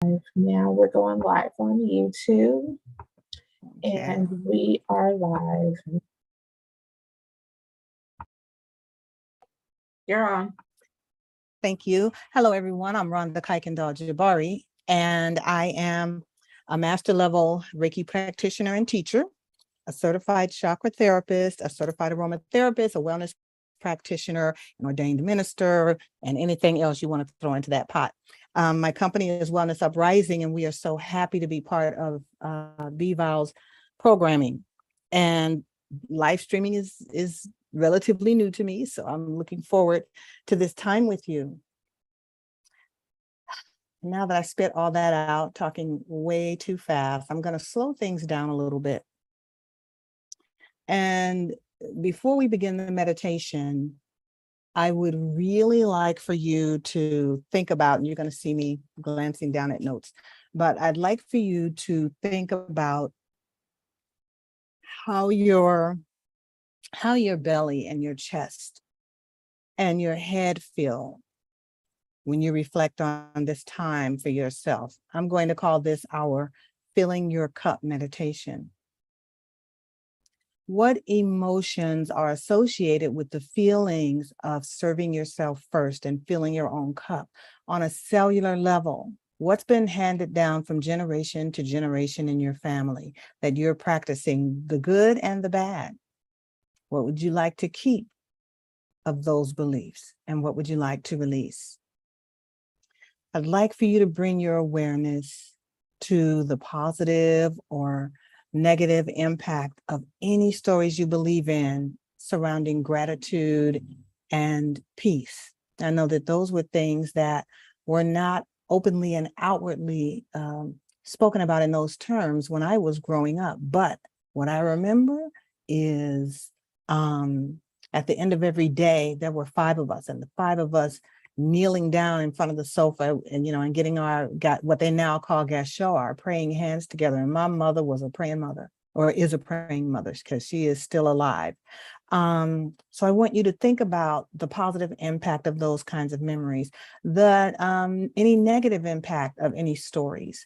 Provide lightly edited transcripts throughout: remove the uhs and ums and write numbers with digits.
Now we're going live on YouTube Okay. and we are live. You're on. Thank you. Hello, everyone. I'm Rhonda Jabari, and I am a master level Reiki practitioner and teacher, a certified chakra therapist, a certified aromatherapist, a wellness practitioner, an ordained minister, and anything else you want to throw into that pot. My company is Wellness Uprising, and we are so happy to be part of BVAL's programming. And live streaming is relatively new to me, so I'm looking forward to this time with you. Now that I spit all that out, talking way too fast, I'm going to slow things down a little bit. And before we begin the meditation, I would really like for you to think about, and you're going to see me glancing down at notes, but I'd like for you to think about how your belly and your chest and your head feel when you reflect on this time for yourself. I'm going to call this our filling your cup meditation. What emotions are associated with the feelings of serving yourself first and filling your own cup on a cellular level? What's been handed down from generation to generation in your family that you're practicing, the good and the bad? What would you like to keep of those beliefs, and what would you like to release? I'd like for you to bring your awareness to the positive or negative impact of any stories you believe in surrounding gratitude and peace. I know that those were things that were not openly and outwardly spoken about in those terms when I was growing up. But what I remember is at the end of every day, there were 5 of us, and the 5 of us kneeling down in front of the sofa and getting got what they now call gasho, our praying hands together. And my mother was a praying mother, or is a praying mother, because she is still alive. So I want you to think about the positive impact of those kinds of memories, that any negative impact of any stories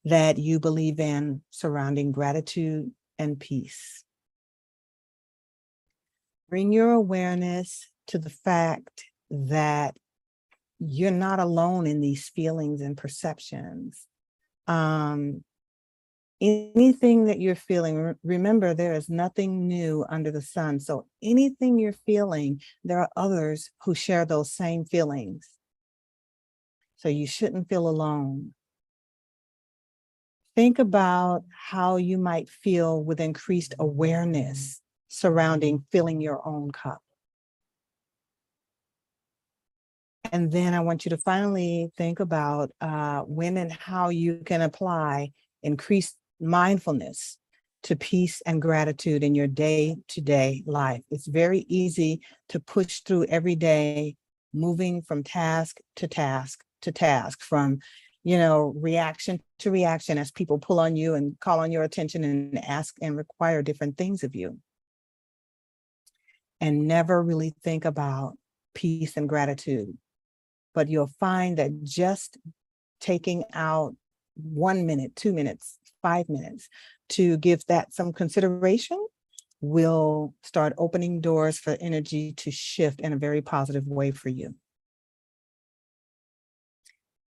that you believe in surrounding gratitude and peace. Bring your awareness to the fact that you're not alone in these feelings and perceptions. Anything that you're feeling, remember, there is nothing new under the sun. So anything you're feeling, there are others who share those same feelings. So you shouldn't feel alone. Think about how you might feel with increased awareness surrounding filling your own cup. And then I want you to finally think about when and how you can apply increased mindfulness to peace and gratitude in your day-to-day life. It's very easy to push through every day, moving from task to task to task, from reaction to reaction as people pull on you and call on your attention and ask and require different things of you. And never really think about peace and gratitude. But you'll find that just taking out 1 minute, 2 minutes, 5 minutes to give that some consideration will start opening doors for energy to shift in a very positive way for you.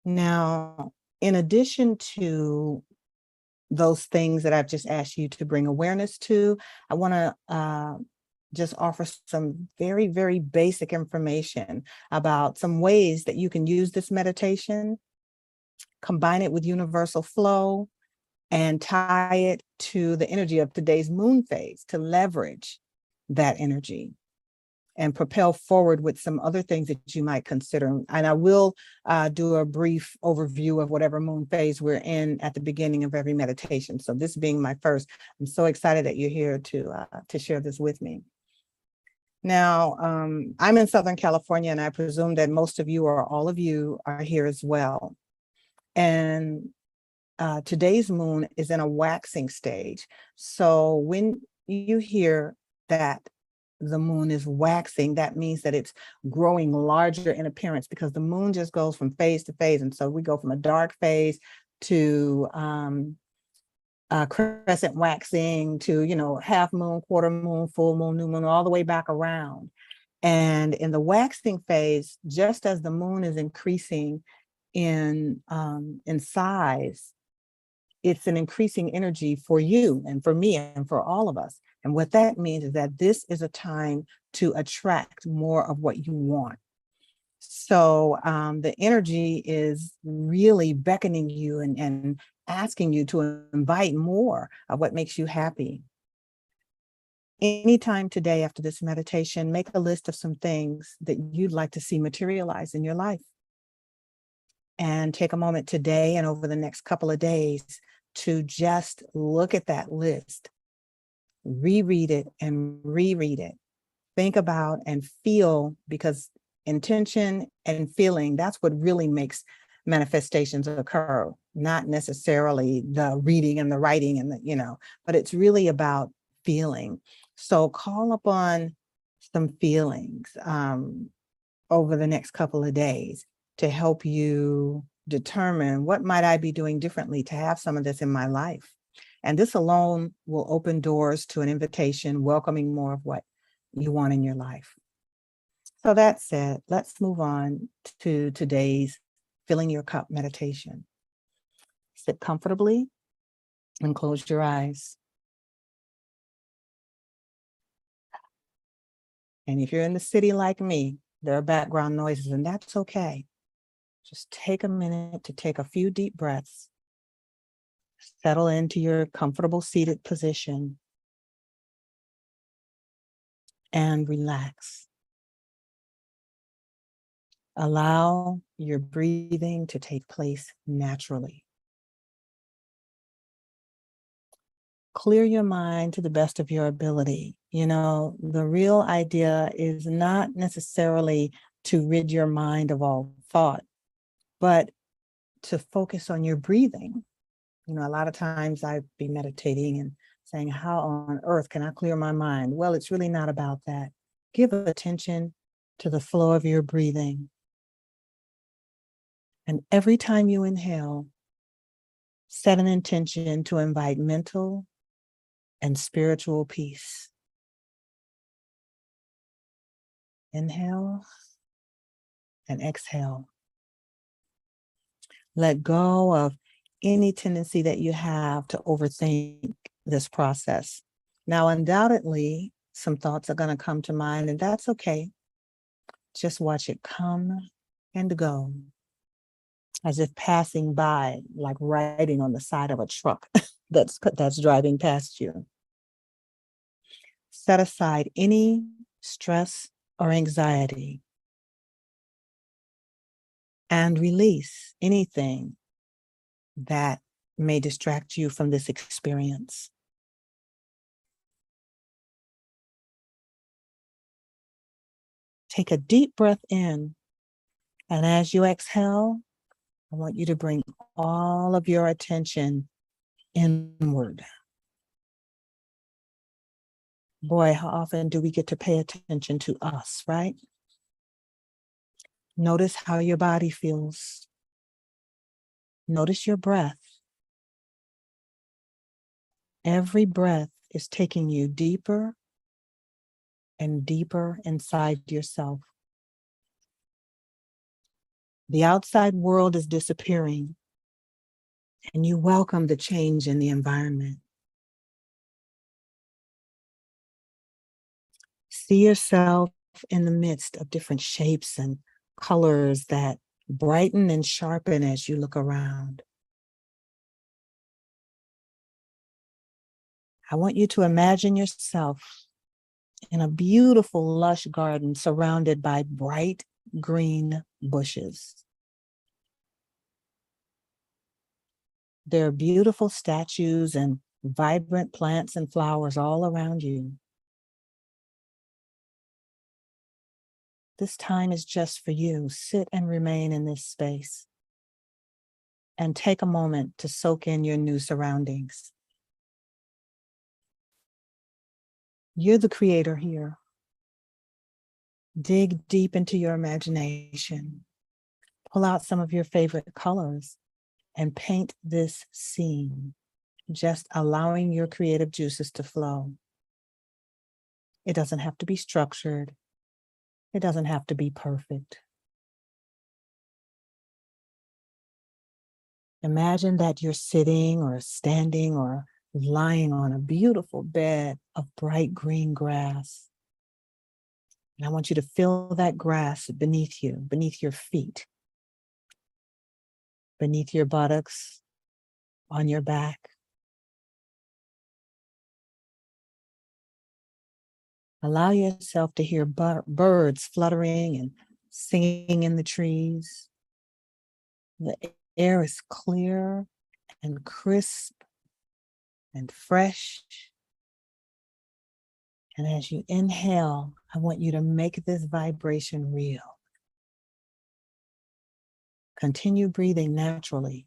Now, in addition to those things that I've just asked you to bring awareness to, I want to just offer some very, very basic information about some ways that you can use this meditation, combine it with universal flow, and tie it to the energy of today's moon phase to leverage that energy and propel forward with some other things that you might consider. And I will do a brief overview of whatever moon phase we're in at the beginning of every meditation. So this being my first, I'm so excited that you're here to share this with me. Now, I'm in Southern California, and I presume that most of you or all of you are here as well. And today's moon is in a waxing stage. So when you hear that the moon is waxing, that means that it's growing larger in appearance because the moon just goes from phase to phase. And so we go from a dark phase to crescent waxing to, half moon, quarter moon, full moon, new moon, all the way back around. And in the waxing phase, just as the moon is increasing in size, it's an increasing energy for you and for me and for all of us. And what that means is that this is a time to attract more of what you want. So the energy is really beckoning you and asking you to invite more of what makes you happy. Anytime today after this meditation, make a list of some things that you'd like to see materialize in your life. And take a moment today and over the next couple of days to just look at that list, reread it and reread it. Think about and feel, because intention and feeling, that's what really makes manifestations occur, not necessarily the reading and the writing and but it's really about feeling. So call upon some feelings over the next couple of days to help you determine what might I be doing differently to have some of this in my life. And this alone will open doors to an invitation, welcoming more of what you want in your life. So that said, let's move on to today's Filling Your Cup meditation. Sit comfortably and close your eyes. And if you're in the city like me, there are background noises, and that's okay. Just take a minute to take a few deep breaths. Settle into your comfortable seated position and relax. Allow your breathing to take place naturally. Clear your mind to the best of your ability. The real idea is not necessarily to rid your mind of all thought, but to focus on your breathing. A lot of times I'd be meditating and saying, how on earth can I clear my mind? Well, it's really not about that. Give attention to the flow of your breathing. And every time you inhale, set an intention to invite mental and spiritual peace. Inhale and exhale. Let go of any tendency that you have to overthink this process. Now, undoubtedly, some thoughts are going to come to mind, and that's okay. Just watch it come and go, as if passing by, like riding on the side of a truck that's driving past you. Set aside any stress or anxiety and release anything that may distract you from this experience. Take a deep breath in, and as you exhale, I want you to bring all of your attention inward. Boy, how often do we get to pay attention to us, right? Notice how your body feels. Notice your breath. Every breath is taking you deeper and deeper inside yourself. The outside world is disappearing, and you welcome the change in the environment. See yourself in the midst of different shapes and colors that brighten and sharpen as you look around. I want you to imagine yourself in a beautiful, lush garden surrounded by bright green bushes. There are beautiful statues and vibrant plants and flowers all around you. This time is just for you. Sit and remain in this space and take a moment to soak in your new surroundings. You're the creator here. Dig deep into your imagination. Pull out some of your favorite colors and paint this scene, just allowing your creative juices to flow. It doesn't have to be structured. It doesn't have to be perfect. Imagine that you're sitting or standing or lying on a beautiful bed of bright green grass. And I want you to feel that grass beneath you, beneath your feet, beneath your buttocks, on your back. Allow yourself to hear birds fluttering and singing in the trees. The air is clear and crisp and fresh. And as you inhale, I want you to make this vibration real. Continue breathing naturally.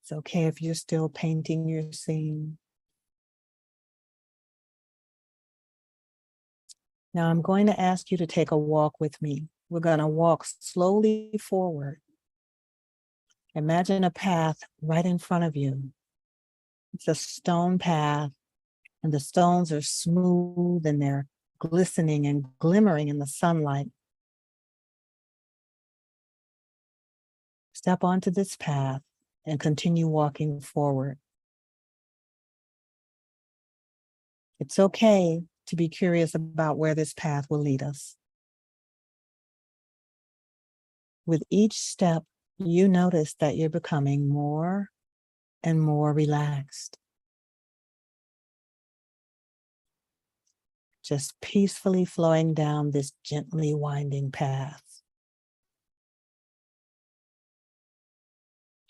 It's okay if you're still painting your scene. Now I'm going to ask you to take a walk with me. We're going to walk slowly forward. Imagine a path right in front of you. It's a stone path, and the stones are smooth and they're glistening and glimmering in the sunlight. Step onto this path and continue walking forward. It's okay to be curious about where this path will lead us. With each step, you notice that you're becoming more and more relaxed. Just peacefully flowing down this gently winding path.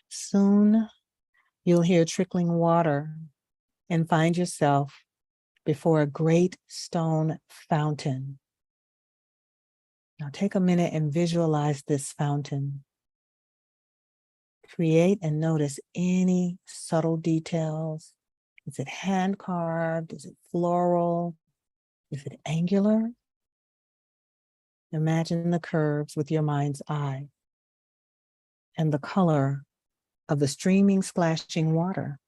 Soon, you'll hear trickling water and find yourself before a great stone fountain. Now take a minute and visualize this fountain. Create and notice any subtle details. Is it hand carved? Is it floral? Is it angular? Imagine the curves with your mind's eye and the color of the streaming, splashing water.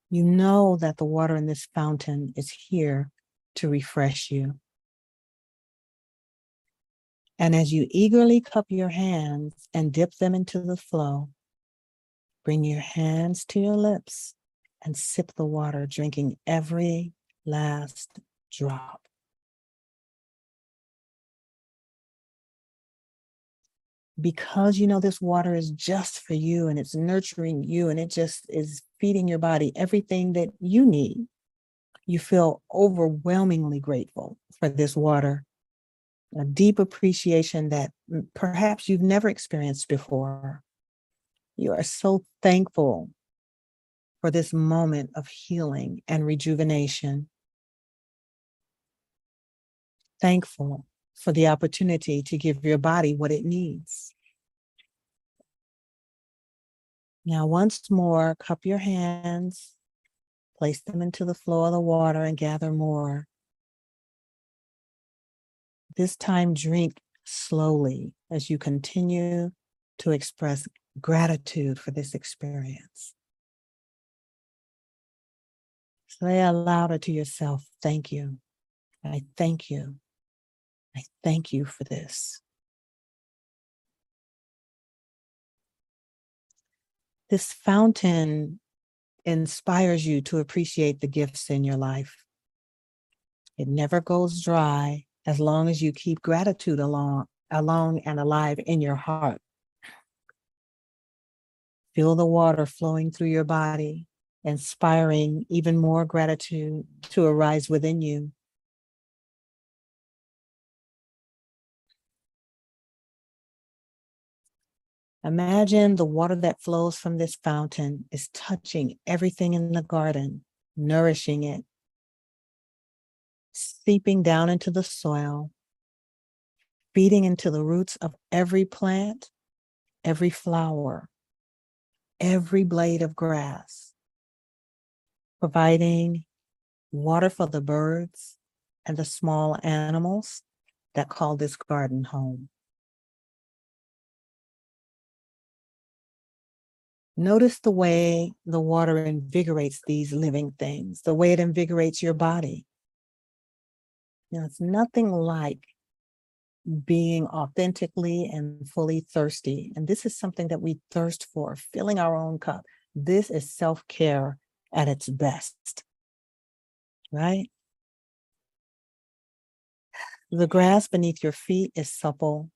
You know that the water in this fountain is here to refresh you. And as you eagerly cup your hands and dip them into the flow, bring your hands to your lips and sip the water, drinking every last drop. Because you know this water is just for you and it's nurturing you and it just is feeding your body everything that you need, you feel overwhelmingly grateful for this water, a deep appreciation that perhaps you've never experienced before. You are so thankful for this moment of healing and rejuvenation. Thankful for the opportunity to give your body what it needs. Now, once more, cup your hands, place them into the flow of the water and gather more. This time, drink slowly as you continue to express gratitude for this experience. Say aloud to yourself, thank you. I thank you. I thank you for this. This fountain inspires you to appreciate the gifts in your life. It never goes dry as long as you keep gratitude along and alive in your heart. Feel the water flowing through your body, inspiring even more gratitude to arise within you. Imagine the water that flows from this fountain is touching everything in the garden, nourishing it, seeping down into the soil, feeding into the roots of every plant, every flower, every blade of grass, providing water for the birds and the small animals that call this garden home. Notice the way the water invigorates these living things, the way it invigorates your body. It's nothing like being authentically and fully thirsty. And this is something that we thirst for, filling our own cup. This is self-care at its best, right? The grass beneath your feet is supple.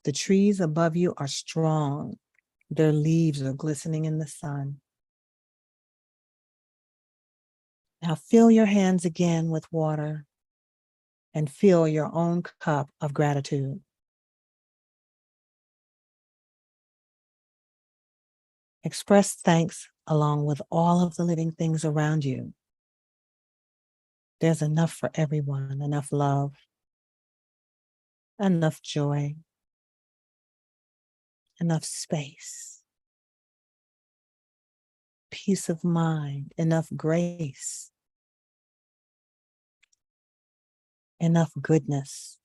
The trees above you are strong. Their leaves are glistening in the sun. Now fill your hands again with water and fill your own cup of gratitude. Express thanks along with all of the living things around you. There's enough for everyone, enough love, enough joy, enough space, peace of mind, enough grace, enough goodness.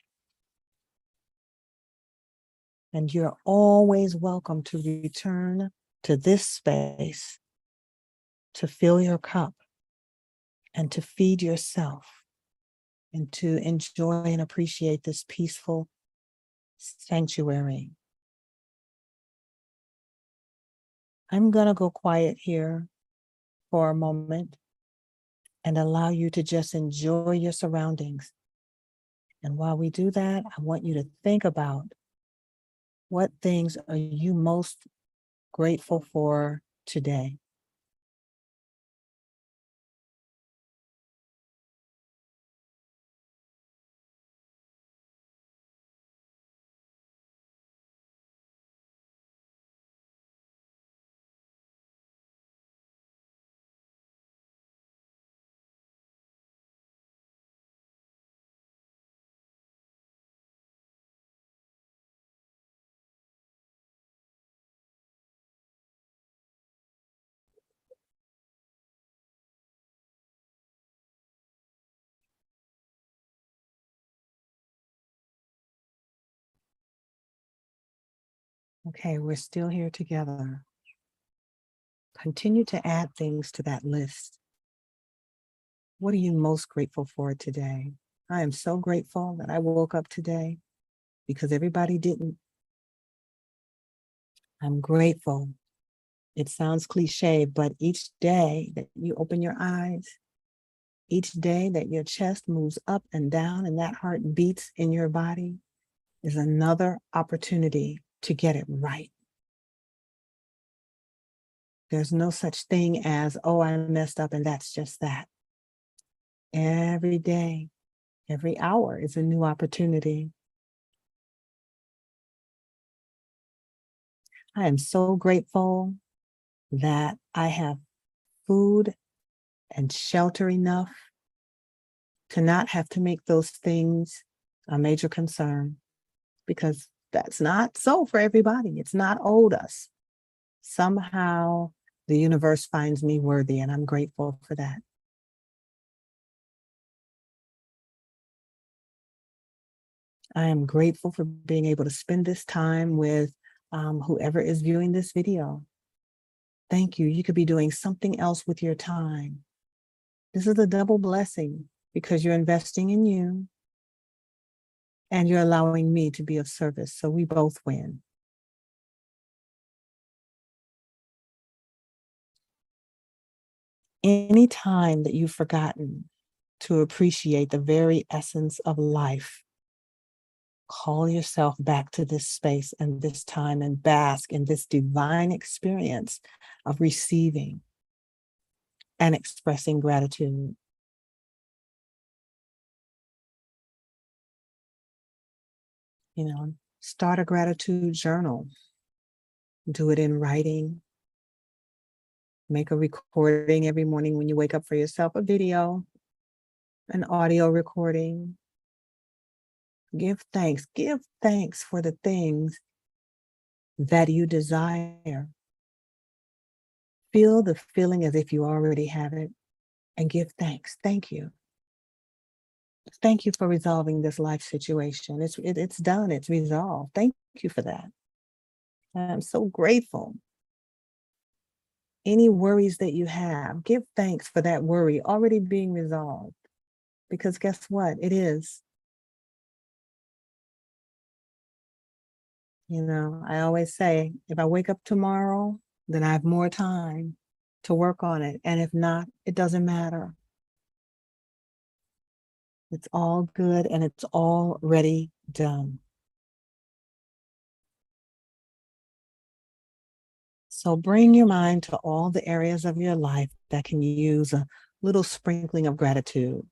And you're always welcome to return to this space to fill your cup and to feed yourself and to enjoy and appreciate this peaceful sanctuary. I'm going to go quiet here for a moment and allow you to just enjoy your surroundings. And while we do that, I want you to think about what things are you most grateful for today. Okay, we're still here together. Continue to add things to that list. What are you most grateful for today? I am so grateful that I woke up today because everybody didn't. I'm grateful. It sounds cliche, but each day that you open your eyes, each day that your chest moves up and down and that heart beats in your body is another opportunity to get it right. There's no such thing as, oh, I messed up and that's just that. Every day, every hour is a new opportunity. I am so grateful that I have food and shelter enough to not have to make those things a major concern, because that's not so for everybody. It's not owed us. Somehow the universe finds me worthy, and I'm grateful for that. I am grateful for being able to spend this time with whoever is viewing this video. Thank you. You could be doing something else with your time. This is a double blessing because you're investing in you and you're allowing me to be of service. So we both win. Any time that you've forgotten to appreciate the very essence of life, call yourself back to this space and this time and bask in this divine experience of receiving and expressing gratitude. Start a gratitude journal. Do it in writing. Make a recording every morning when you wake up for yourself, a video, an audio recording. Give thanks. Give thanks for the things that you desire. Feel the feeling as if you already have it and give thanks. Thank you. Thank you for resolving this life situation. It's done. It's resolved. Thank you for that. I'm so grateful. Any worries that you have, give thanks for that worry already being resolved. Because guess what? It is. You know, I always say, if I wake up tomorrow, then I have more time to work on it. And if not, it doesn't matter. It's all good and it's already done. So bring your mind to all the areas of your life that can use a little sprinkling of gratitude.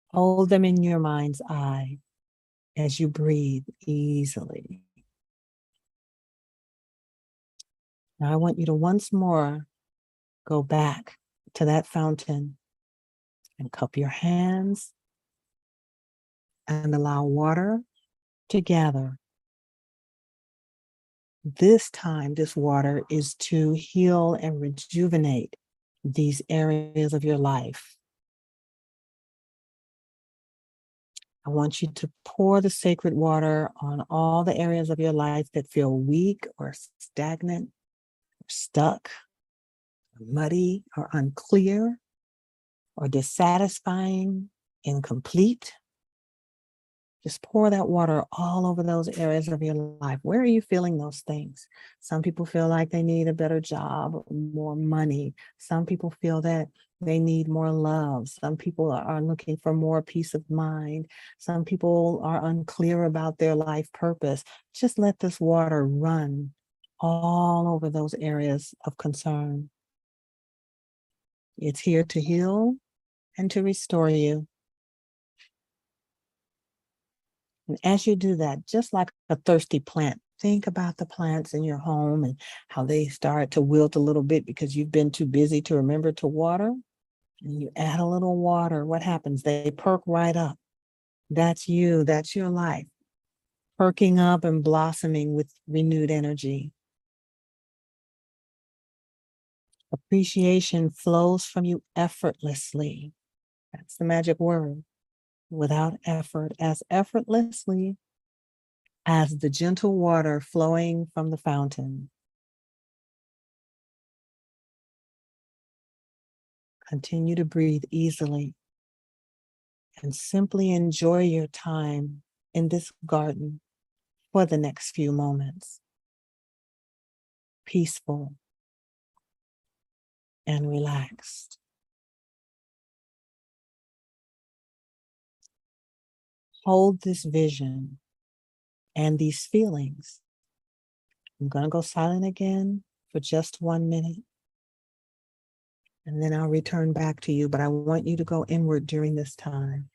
Hold them in your mind's eye as you breathe easily. Now I want you to once more go back to that fountain and cup your hands and allow water to gather. This time, this water is to heal and rejuvenate these areas of your life. I want you to pour the sacred water on all the areas of your life that feel weak or stagnant, or stuck, or muddy, or unclear, or dissatisfying, incomplete. Just pour that water all over those areas of your life. Where are you feeling those things? Some people feel like they need a better job, more money. Some people feel that they need more love. Some people are looking for more peace of mind. Some people are unclear about their life purpose. Just let this water run all over those areas of concern. It's here to heal and to restore you. And as you do that, just like a thirsty plant, think about the plants in your home and how they start to wilt a little bit because you've been too busy to remember to water. And you add a little water, what happens? They perk right up. That's you, that's your life, perking up and blossoming with renewed energy. Appreciation flows from you effortlessly. That's the magic word. Without effort, as effortlessly as the gentle water flowing from the fountain. Continue to breathe easily and simply enjoy your time in this garden for the next few moments. Peaceful and relaxed. Hold this vision and these feelings. I'm going to go silent again for just 1 minute, and then I'll return back to you, but I want you to go inward during this time.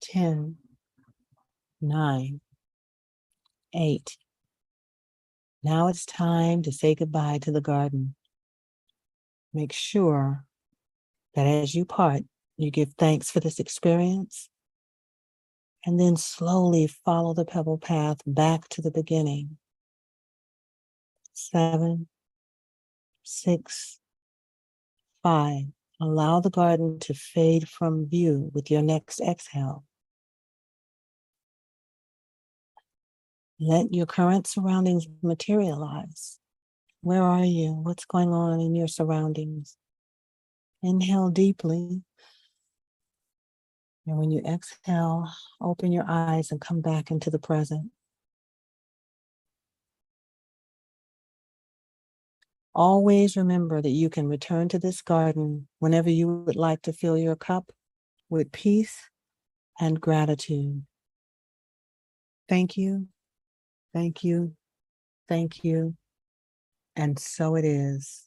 Ten, 9, 8. Now it's time to say goodbye to the garden. Make sure that as you part, you give thanks for this experience, and then slowly follow the pebble path back to the beginning. 7, 6, 5. Allow the garden to fade from view with your next exhale. Let your current surroundings materialize. Where are you? What's going on in your surroundings? Inhale deeply. And when you exhale, open your eyes and come back into the present. Always remember that you can return to this garden whenever you would like to fill your cup with peace and gratitude. Thank you, thank you, thank you, and so it is.